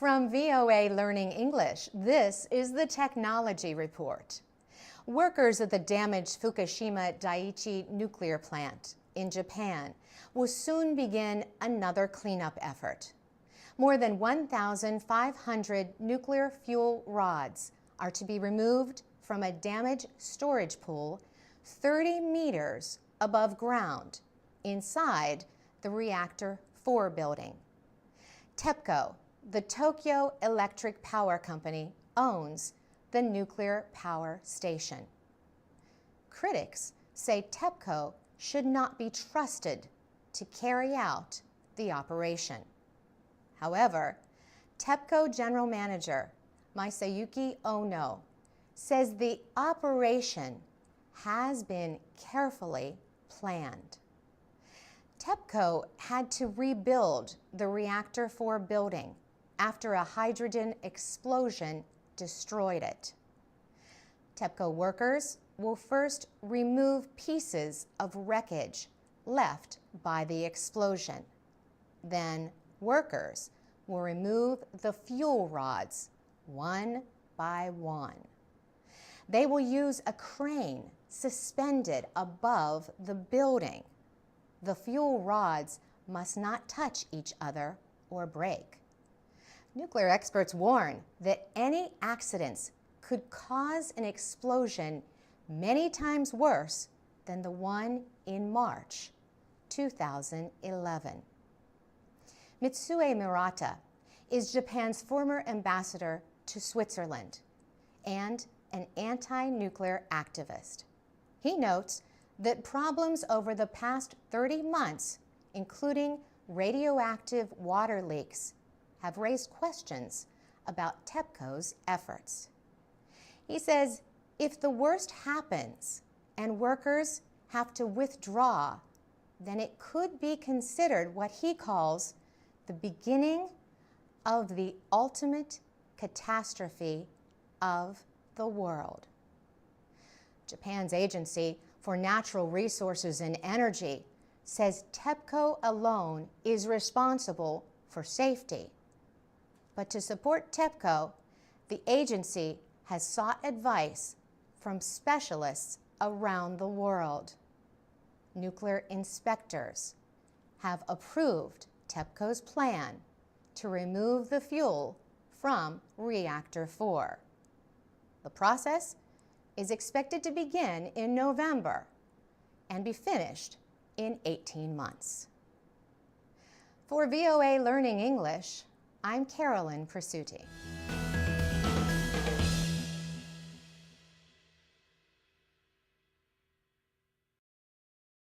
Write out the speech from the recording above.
From VOA Learning English, this is the Technology Report. Workers at the damaged Fukushima Daiichi nuclear plant in Japan will soon begin another cleanup effort. More than 1,500 nuclear fuel rods are to be removed from a damaged storage pool 30 meters above ground inside the Reactor 4 building. TEPCO, the Tokyo Electric Power Company, owns the nuclear power station. Critics say TEPCO should not be trusted to carry out the operation. However, TEPCO General Manager Masayuki Ono says the operation has been carefully planned. TEPCO had to rebuild the Reactor 4 building after a hydrogen explosion destroyed it. TEPCO workers will first remove pieces of wreckage left by the explosion. Then workers will remove the fuel rods one by one. They will use a crane suspended above the building. The fuel rods must not touch each other or break. Nuclear experts warn that any accidents could cause an explosion many times worse than the one in March 2011. Mitsue Murata is Japan's former ambassador to Switzerland and an anti-nuclear activist. He notes that problems over the past 30 months, including radioactive water leaks, have raised questions about TEPCO's efforts. He says if the worst happens and workers have to withdraw, then it could be considered what he calls the beginning of the ultimate catastrophe of the world. Japan's Agency for Natural Resources and Energy says TEPCO alone is responsible for safety. But to support TEPCO, the agency has sought advice from specialists around the world. Nuclear inspectors have approved TEPCO's plan to remove the fuel from Reactor 4. The process is expected to begin in November and be finished in 18 months. For VOA Learning English, I'm Carolyn Presutti.